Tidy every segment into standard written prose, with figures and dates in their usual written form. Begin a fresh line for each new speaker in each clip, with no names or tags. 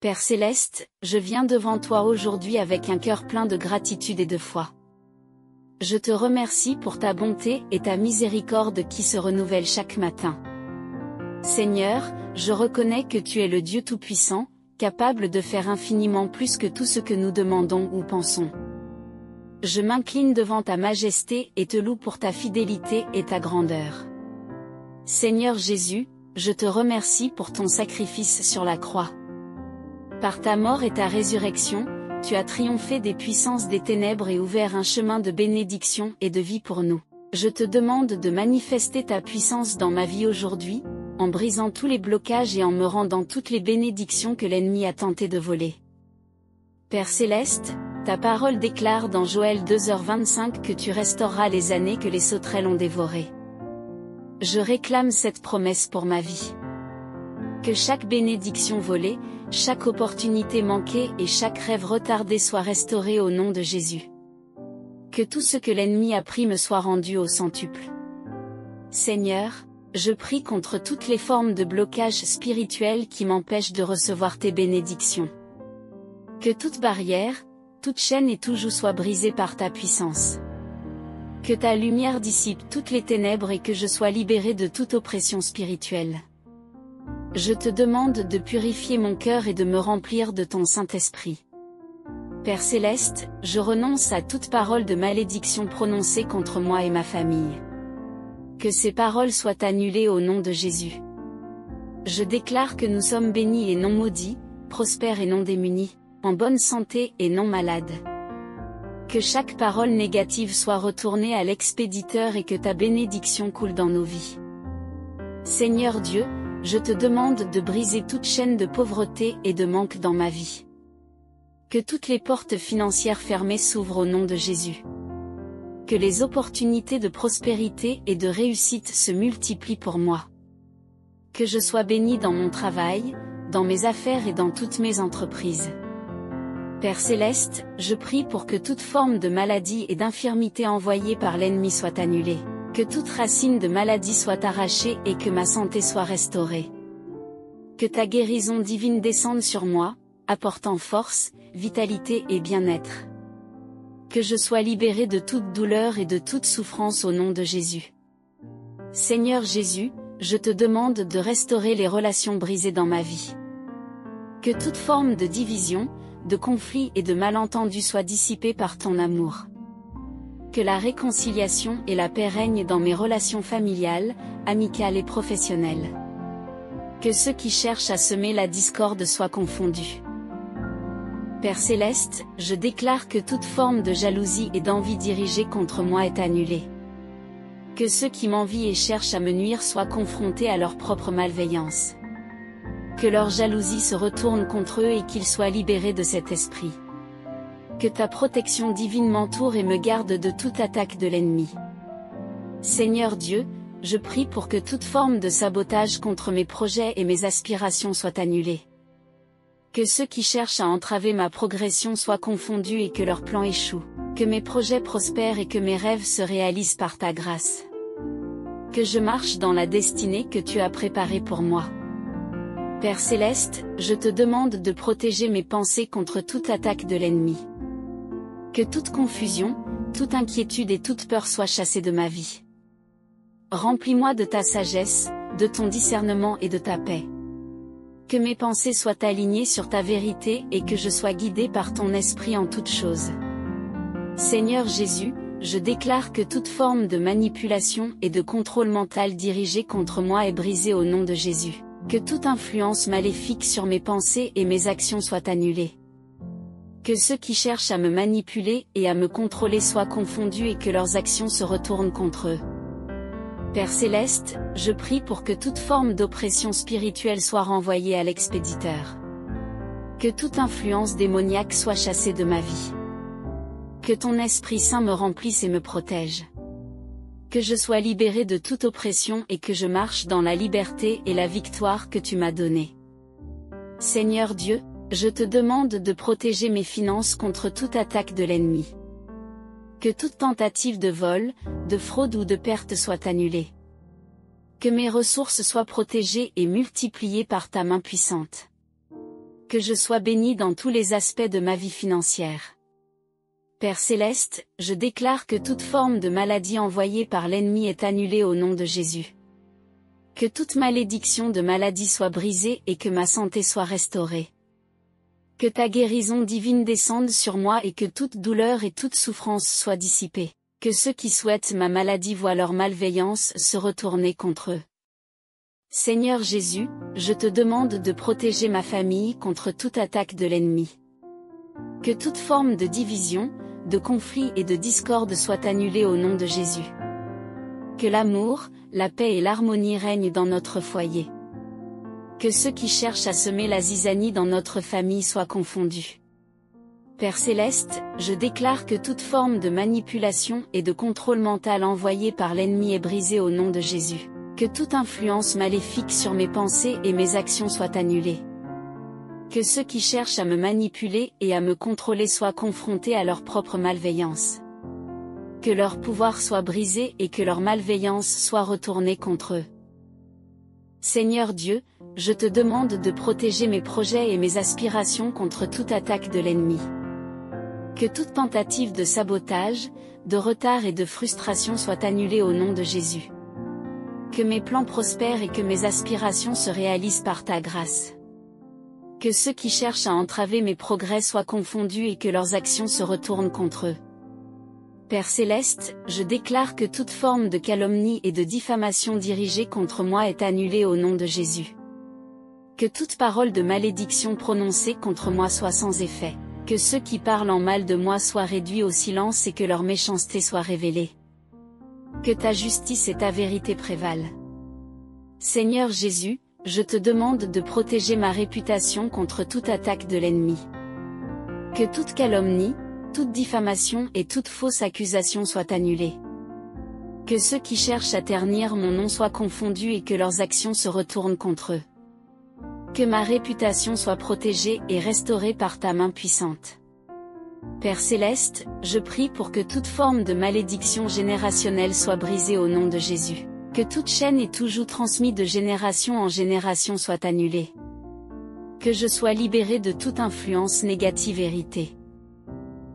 Père Céleste, je viens devant toi aujourd'hui avec un cœur plein de gratitude et de foi. Je te remercie pour ta bonté et ta miséricorde qui se renouvellent chaque matin. Seigneur, je reconnais que tu es le Dieu Tout-Puissant, capable de faire infiniment plus que tout ce que nous demandons ou pensons. Je m'incline devant ta majesté et te loue pour ta fidélité et ta grandeur. Seigneur Jésus, je te remercie pour ton sacrifice sur la croix. Par ta mort et ta résurrection, tu as triomphé des puissances des ténèbres et ouvert un chemin de bénédiction et de vie pour nous. Je te demande de manifester ta puissance dans ma vie aujourd'hui, en brisant tous les blocages et en me rendant toutes les bénédictions que l'ennemi a tenté de voler. Père Céleste, ta parole déclare dans Joël 2h25 que tu restaureras les années que les sauterelles ont dévorées. Je réclame cette promesse pour ma vie. Que chaque bénédiction volée, chaque opportunité manquée et chaque rêve retardé soit restauré au nom de Jésus. Que tout ce que l'ennemi a pris me soit rendu au centuple. Seigneur, je prie contre toutes les formes de blocage spirituel qui m'empêchent de recevoir tes bénédictions. Que toute barrière, toute chaîne et tout joug soit brisée par ta puissance. Que ta lumière dissipe toutes les ténèbres et que je sois libéré de toute oppression spirituelle. Je te demande de purifier mon cœur et de me remplir de ton Saint-Esprit. Père Céleste, je renonce à toute parole de malédiction prononcée contre moi et ma famille. Que ces paroles soient annulées au nom de Jésus. Je déclare que nous sommes bénis et non maudits, prospères et non démunis, en bonne santé et non malades. Que chaque parole négative soit retournée à l'expéditeur et que ta bénédiction coule dans nos vies. Seigneur Dieu, je te demande de briser toute chaîne de pauvreté et de manque dans ma vie. Que toutes les portes financières fermées s'ouvrent au nom de Jésus. Que les opportunités de prospérité et de réussite se multiplient pour moi. Que je sois béni dans mon travail, dans mes affaires et dans toutes mes entreprises. Père Céleste, je prie pour que toute forme de maladie et d'infirmité envoyée par l'ennemi soit annulée. Que toute racine de maladie soit arrachée et que ma santé soit restaurée. Que ta guérison divine descende sur moi, apportant force, vitalité et bien-être. Que je sois libéré de toute douleur et de toute souffrance au nom de Jésus. Seigneur Jésus, je te demande de restaurer les relations brisées dans ma vie. Que toute forme de division, de conflit et de malentendu soit dissipée par ton amour. Que la réconciliation et la paix règnent dans mes relations familiales, amicales et professionnelles. Que ceux qui cherchent à semer la discorde soient confondus. Père Céleste, je déclare que toute forme de jalousie et d'envie dirigée contre moi est annulée. Que ceux qui m'envient et cherchent à me nuire soient confrontés à leur propre malveillance. Que leur jalousie se retourne contre eux et qu'ils soient libérés de cet esprit. Que ta protection divine m'entoure et me garde de toute attaque de l'ennemi. Seigneur Dieu, je prie pour que toute forme de sabotage contre mes projets et mes aspirations soit annulée. Que ceux qui cherchent à entraver ma progression soient confondus et que leurs plans échouent. Que mes projets prospèrent et que mes rêves se réalisent par ta grâce. Que je marche dans la destinée que tu as préparée pour moi. Père Céleste, je te demande de protéger mes pensées contre toute attaque de l'ennemi. Que toute confusion, toute inquiétude et toute peur soient chassées de ma vie. Remplis-moi de ta sagesse, de ton discernement et de ta paix. Que mes pensées soient alignées sur ta vérité et que je sois guidé par ton esprit en toutes choses. Seigneur Jésus, je déclare que toute forme de manipulation et de contrôle mental dirigé contre moi est brisée au nom de Jésus. Que toute influence maléfique sur mes pensées et mes actions soit annulée. Que ceux qui cherchent à me manipuler et à me contrôler soient confondus et que leurs actions se retournent contre eux. Père Céleste, je prie pour que toute forme d'oppression spirituelle soit renvoyée à l'expéditeur. Que toute influence démoniaque soit chassée de ma vie. Que ton Esprit Saint me remplisse et me protège. Que je sois libéré de toute oppression et que je marche dans la liberté et la victoire que tu m'as donnée. Seigneur Dieu, je te demande de protéger mes finances contre toute attaque de l'ennemi. Que toute tentative de vol, de fraude ou de perte soit annulée. Que mes ressources soient protégées et multipliées par ta main puissante. Que je sois béni dans tous les aspects de ma vie financière. Père Céleste, je déclare que toute forme de maladie envoyée par l'ennemi est annulée au nom de Jésus. Que toute malédiction de maladie soit brisée et que ma santé soit restaurée. Que ta guérison divine descende sur moi et que toute douleur et toute souffrance soient dissipées. Que ceux qui souhaitent ma maladie voient leur malveillance se retourner contre eux. Seigneur Jésus, je te demande de protéger ma famille contre toute attaque de l'ennemi. Que toute forme de division, de conflit et de discorde soit annulée au nom de Jésus. Que l'amour, la paix et l'harmonie règnent dans notre foyer. Que ceux qui cherchent à semer la zizanie dans notre famille soient confondus. Père Céleste, je déclare que toute forme de manipulation et de contrôle mental envoyée par l'ennemi est brisée au nom de Jésus. Que toute influence maléfique sur mes pensées et mes actions soit annulée. Que ceux qui cherchent à me manipuler et à me contrôler soient confrontés à leur propre malveillance. Que leur pouvoir soit brisé et que leur malveillance soit retournée contre eux. Seigneur Dieu, je te demande de protéger mes projets et mes aspirations contre toute attaque de l'ennemi. Que toute tentative de sabotage, de retard et de frustration soit annulée au nom de Jésus. Que mes plans prospèrent et que mes aspirations se réalisent par ta grâce. Que ceux qui cherchent à entraver mes progrès soient confondus et que leurs actions se retournent contre eux. Père Céleste, je déclare que toute forme de calomnie et de diffamation dirigée contre moi est annulée au nom de Jésus. Que toute parole de malédiction prononcée contre moi soit sans effet. Que ceux qui parlent en mal de moi soient réduits au silence et que leur méchanceté soit révélée. Que ta justice et ta vérité prévalent. Seigneur Jésus, je te demande de protéger ma réputation contre toute attaque de l'ennemi. Que toute calomnie, toute diffamation et toute fausse accusation soient annulées. Que ceux qui cherchent à ternir mon nom soient confondus et que leurs actions se retournent contre eux. Que ma réputation soit protégée et restaurée par ta main puissante. Père Céleste, je prie pour que toute forme de malédiction générationnelle soit brisée au nom de Jésus. Que toute chaîne et tout joug transmis de génération en génération soit annulée. Que je sois libéré de toute influence négative héritée.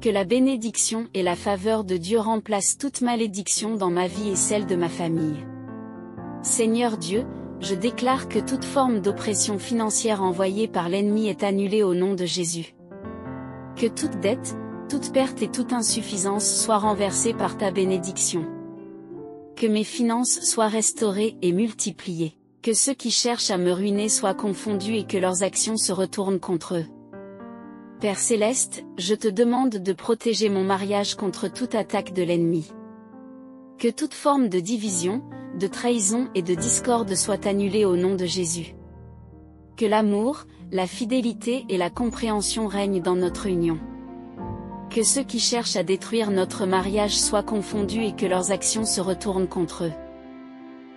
Que la bénédiction et la faveur de Dieu remplacent toute malédiction dans ma vie et celle de ma famille. Seigneur Dieu, je déclare que toute forme d'oppression financière envoyée par l'ennemi est annulée au nom de Jésus. Que toute dette, toute perte et toute insuffisance soient renversées par ta bénédiction. Que mes finances soient restaurées et multipliées. Que ceux qui cherchent à me ruiner soient confondus et que leurs actions se retournent contre eux. Père Céleste, je te demande de protéger mon mariage contre toute attaque de l'ennemi. Que toute forme de division, de trahison et de discorde soit annulée au nom de Jésus. Que l'amour, la fidélité et la compréhension règnent dans notre union. Que ceux qui cherchent à détruire notre mariage soient confondus et que leurs actions se retournent contre eux.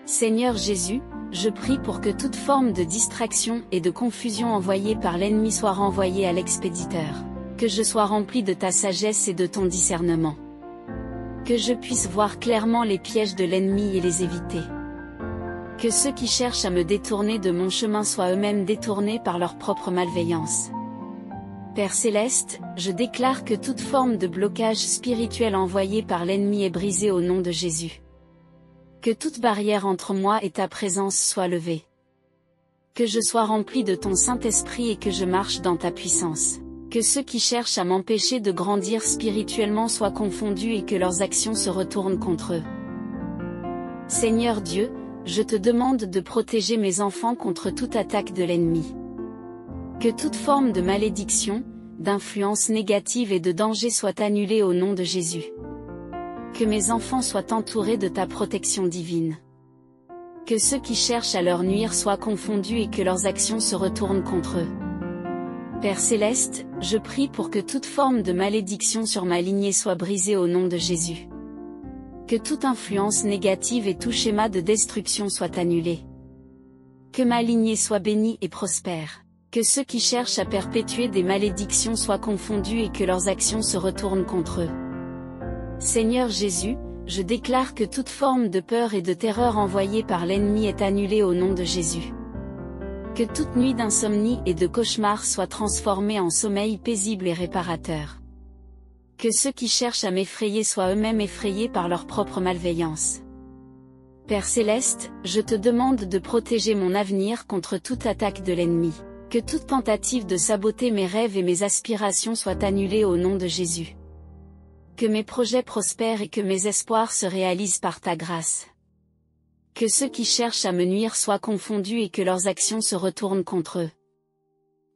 Seigneur Jésus, je prie pour que toute forme de distraction et de confusion envoyée par l'ennemi soit renvoyée à l'expéditeur. Que je sois rempli de ta sagesse et de ton discernement. Que je puisse voir clairement les pièges de l'ennemi et les éviter. Que ceux qui cherchent à me détourner de mon chemin soient eux-mêmes détournés par leur propre malveillance. Père Céleste, je déclare que toute forme de blocage spirituel envoyé par l'ennemi est brisée au nom de Jésus. Que toute barrière entre moi et ta présence soit levée. Que je sois rempli de ton Saint-Esprit et que je marche dans ta puissance. Que ceux qui cherchent à m'empêcher de grandir spirituellement soient confondus et que leurs actions se retournent contre eux. Seigneur Dieu, je te demande de protéger mes enfants contre toute attaque de l'ennemi. Que toute forme de malédiction, d'influence négative et de danger soit annulée au nom de Jésus. Que mes enfants soient entourés de ta protection divine. Que ceux qui cherchent à leur nuire soient confondus et que leurs actions se retournent contre eux. Père Céleste, je prie pour que toute forme de malédiction sur ma lignée soit brisée au nom de Jésus. Que toute influence négative et tout schéma de destruction soit annulé. Que ma lignée soit bénie et prospère. Que ceux qui cherchent à perpétuer des malédictions soient confondus et que leurs actions se retournent contre eux. Seigneur Jésus, je déclare que toute forme de peur et de terreur envoyée par l'ennemi est annulée au nom de Jésus. Que toute nuit d'insomnie et de cauchemar soit transformée en sommeil paisible et réparateur. Que ceux qui cherchent à m'effrayer soient eux-mêmes effrayés par leur propre malveillance. Père Céleste, je te demande de protéger mon avenir contre toute attaque de l'ennemi. Que toute tentative de saboter mes rêves et mes aspirations soit annulée au nom de Jésus. Que mes projets prospèrent et que mes espoirs se réalisent par ta grâce. Que ceux qui cherchent à me nuire soient confondus et que leurs actions se retournent contre eux.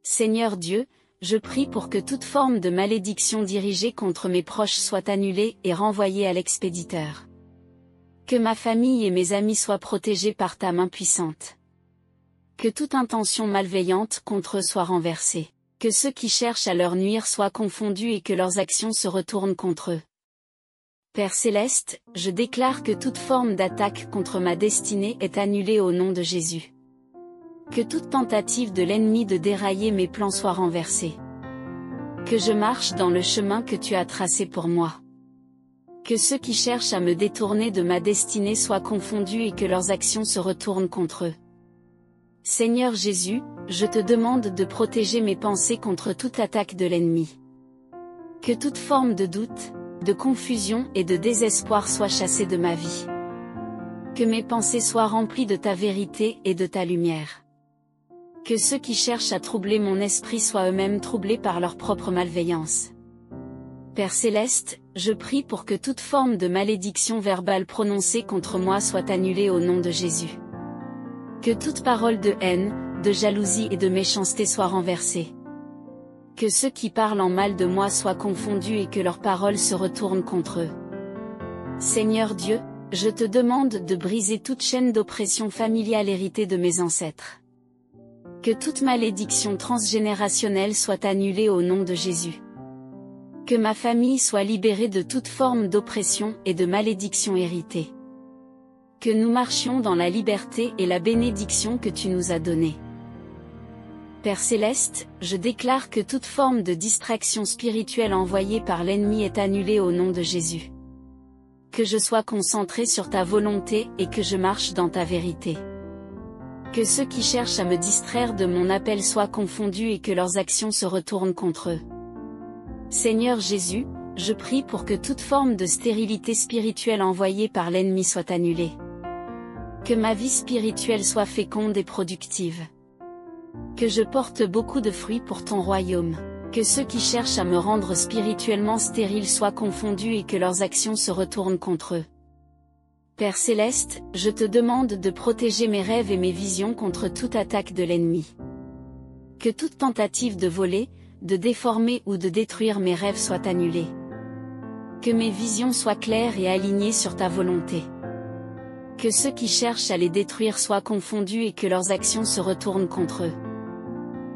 Seigneur Dieu, je prie pour que toute forme de malédiction dirigée contre mes proches soit annulée et renvoyée à l'expéditeur. Que ma famille et mes amis soient protégés par ta main puissante. Que toute intention malveillante contre eux soit renversée. Que ceux qui cherchent à leur nuire soient confondus et que leurs actions se retournent contre eux. Père Céleste, je déclare que toute forme d'attaque contre ma destinée est annulée au nom de Jésus. Que toute tentative de l'ennemi de dérailler mes plans soit renversée. Que je marche dans le chemin que tu as tracé pour moi. Que ceux qui cherchent à me détourner de ma destinée soient confondus et que leurs actions se retournent contre eux. Seigneur Jésus, je te demande de protéger mes pensées contre toute attaque de l'ennemi. Que toute forme de doute, de confusion et de désespoir soit chassée de ma vie. Que mes pensées soient remplies de ta vérité et de ta lumière. Que ceux qui cherchent à troubler mon esprit soient eux-mêmes troublés par leur propre malveillance. Père Céleste, je prie pour que toute forme de malédiction verbale prononcée contre moi soit annulée au nom de Jésus. Que toute parole de haine, de jalousie et de méchanceté soit renversée. Que ceux qui parlent en mal de moi soient confondus et que leurs paroles se retournent contre eux. Seigneur Dieu, je te demande de briser toute chaîne d'oppression familiale héritée de mes ancêtres. Que toute malédiction transgénérationnelle soit annulée au nom de Jésus. Que ma famille soit libérée de toute forme d'oppression et de malédiction héritée. Que nous marchions dans la liberté et la bénédiction que tu nous as donnée. Père Céleste, je déclare que toute forme de distraction spirituelle envoyée par l'ennemi est annulée au nom de Jésus. Que je sois concentré sur ta volonté et que je marche dans ta vérité. Que ceux qui cherchent à me distraire de mon appel soient confondus et que leurs actions se retournent contre eux. Seigneur Jésus, je prie pour que toute forme de stérilité spirituelle envoyée par l'ennemi soit annulée. Que ma vie spirituelle soit féconde et productive. Que je porte beaucoup de fruits pour ton royaume. Que ceux qui cherchent à me rendre spirituellement stérile soient confondus et que leurs actions se retournent contre eux. Père Céleste, je te demande de protéger mes rêves et mes visions contre toute attaque de l'ennemi. Que toute tentative de voler, de déformer ou de détruire mes rêves soit annulée. Que mes visions soient claires et alignées sur ta volonté. Que ceux qui cherchent à les détruire soient confondus et que leurs actions se retournent contre eux.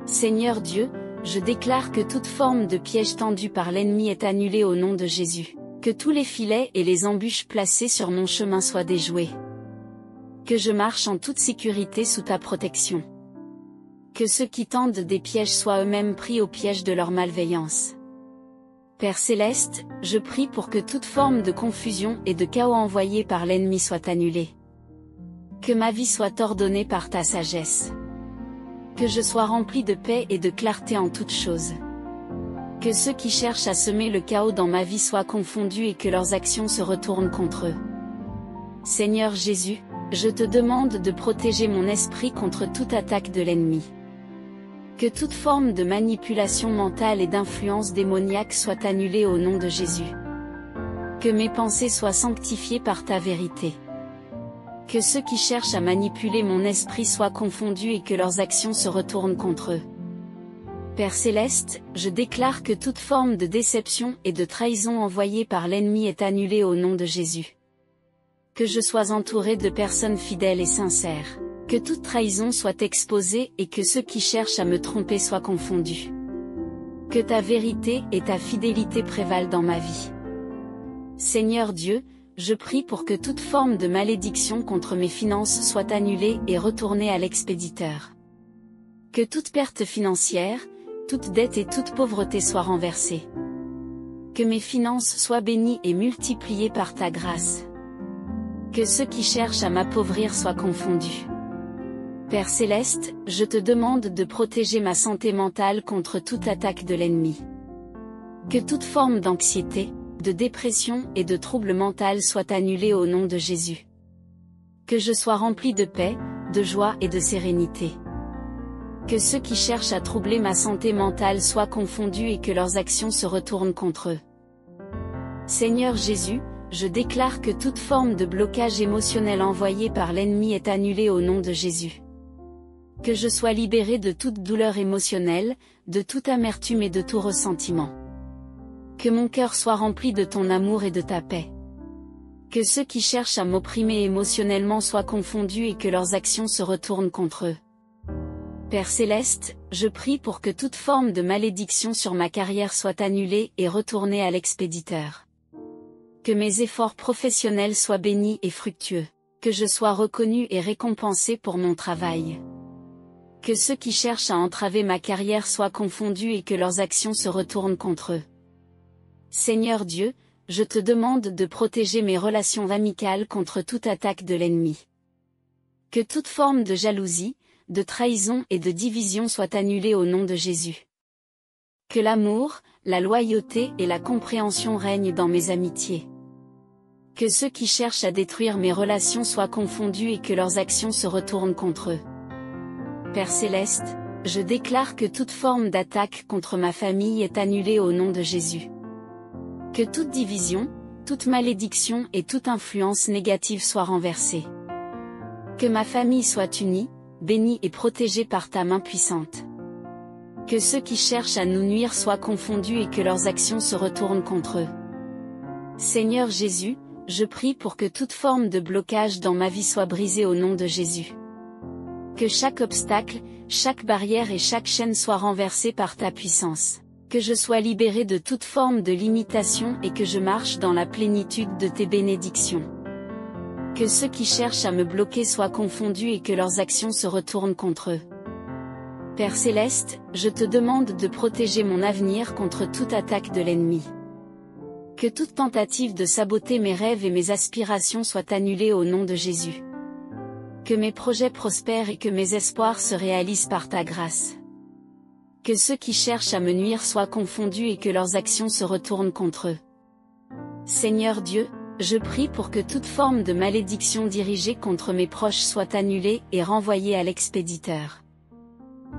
Seigneur Dieu, je déclare que toute forme de piège tendu par l'ennemi est annulée au nom de Jésus. Que tous les filets et les embûches placées sur mon chemin soient déjoués. Que je marche en toute sécurité sous ta protection. Que ceux qui tendent des pièges soient eux-mêmes pris au piège de leur malveillance. Père Céleste, je prie pour que toute forme de confusion et de chaos envoyée par l'ennemi soit annulée. Que ma vie soit ordonnée par ta sagesse. Que je sois rempli de paix et de clarté en toutes choses. Que ceux qui cherchent à semer le chaos dans ma vie soient confondus et que leurs actions se retournent contre eux. Seigneur Jésus, je te demande de protéger mon esprit contre toute attaque de l'ennemi. Que toute forme de manipulation mentale et d'influence démoniaque soit annulée au nom de Jésus. Que mes pensées soient sanctifiées par ta vérité. Que ceux qui cherchent à manipuler mon esprit soient confondus et que leurs actions se retournent contre eux. Père Céleste, je déclare que toute forme de déception et de trahison envoyée par l'ennemi est annulée au nom de Jésus. Que je sois entouré de personnes fidèles et sincères. Que toute trahison soit exposée et que ceux qui cherchent à me tromper soient confondus. Que ta vérité et ta fidélité prévalent dans ma vie. Seigneur Dieu, je prie pour que toute forme de malédiction contre mes finances soit annulée et retournée à l'expéditeur. Que toute perte financière, toute dette et toute pauvreté soient renversées. Que mes finances soient bénies et multipliées par ta grâce. Que ceux qui cherchent à m'appauvrir soient confondus. Père Céleste, je te demande de protéger ma santé mentale contre toute attaque de l'ennemi. Que toute forme d'anxiété, de dépression et de trouble mental soit annulée au nom de Jésus. Que je sois rempli de paix, de joie et de sérénité. Que ceux qui cherchent à troubler ma santé mentale soient confondus et que leurs actions se retournent contre eux. Seigneur Jésus, je déclare que toute forme de blocage émotionnel envoyé par l'ennemi est annulée au nom de Jésus. Que je sois libéré de toute douleur émotionnelle, de toute amertume et de tout ressentiment. Que mon cœur soit rempli de ton amour et de ta paix. Que ceux qui cherchent à m'opprimer émotionnellement soient confondus et que leurs actions se retournent contre eux. Père Céleste, je prie pour que toute forme de malédiction sur ma carrière soit annulée et retournée à l'expéditeur. Que mes efforts professionnels soient bénis et fructueux. Que je sois reconnu et récompensé pour mon travail. Que ceux qui cherchent à entraver ma carrière soient confondus et que leurs actions se retournent contre eux. Seigneur Dieu, je te demande de protéger mes relations amicales contre toute attaque de l'ennemi. Que toute forme de jalousie, de trahison et de division soit annulée au nom de Jésus. Que l'amour, la loyauté et la compréhension règnent dans mes amitiés. Que ceux qui cherchent à détruire mes relations soient confondus et que leurs actions se retournent contre eux. Père Céleste, je déclare que toute forme d'attaque contre ma famille est annulée au nom de Jésus. Que toute division, toute malédiction et toute influence négative soient renversées. Que ma famille soit unie, bénie et protégée par ta main puissante. Que ceux qui cherchent à nous nuire soient confondus et que leurs actions se retournent contre eux. Seigneur Jésus, je prie pour que toute forme de blocage dans ma vie soit brisée au nom de Jésus. Que chaque obstacle, chaque barrière et chaque chaîne soit renversée par ta puissance. Que je sois libéré de toute forme de limitation et que je marche dans la plénitude de tes bénédictions. Que ceux qui cherchent à me bloquer soient confondus et que leurs actions se retournent contre eux. Père Céleste, je te demande de protéger mon avenir contre toute attaque de l'ennemi. Que toute tentative de saboter mes rêves et mes aspirations soit annulée au nom de Jésus. Que mes projets prospèrent et que mes espoirs se réalisent par ta grâce. Que ceux qui cherchent à me nuire soient confondus et que leurs actions se retournent contre eux. Seigneur Dieu, je prie pour que toute forme de malédiction dirigée contre mes proches soit annulée et renvoyée à l'expéditeur.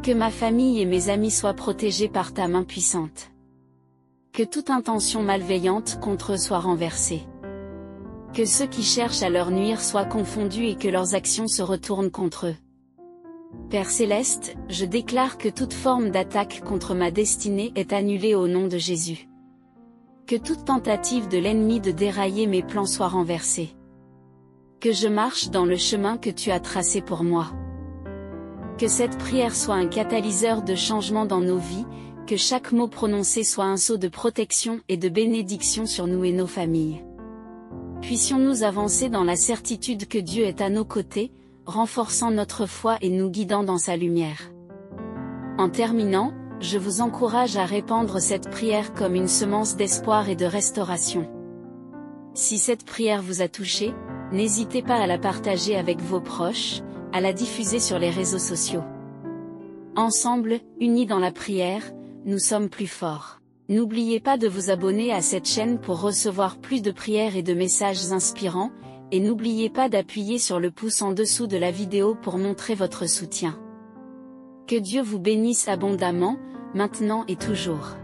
Que ma famille et mes amis soient protégés par ta main puissante. Que toute intention malveillante contre eux soit renversée. Que ceux qui cherchent à leur nuire soient confondus et que leurs actions se retournent contre eux. Père Céleste, je déclare que toute forme d'attaque contre ma destinée est annulée au nom de Jésus. Que toute tentative de l'ennemi de dérailler mes plans soit renversée. Que je marche dans le chemin que tu as tracé pour moi. Que cette prière soit un catalyseur de changement dans nos vies, que chaque mot prononcé soit un sceau de protection et de bénédiction sur nous et nos familles. Puissions-nous avancer dans la certitude que Dieu est à nos côtés, renforçant notre foi et nous guidant dans sa lumière. En terminant, je vous encourage à répandre cette prière comme une semence d'espoir et de restauration. Si cette prière vous a touché, n'hésitez pas à la partager avec vos proches, à la diffuser sur les réseaux sociaux. Ensemble, unis dans la prière, nous sommes plus forts. N'oubliez pas de vous abonner à cette chaîne pour recevoir plus de prières et de messages inspirants, et n'oubliez pas d'appuyer sur le pouce en dessous de la vidéo pour montrer votre soutien. Que Dieu vous bénisse abondamment, maintenant et toujours.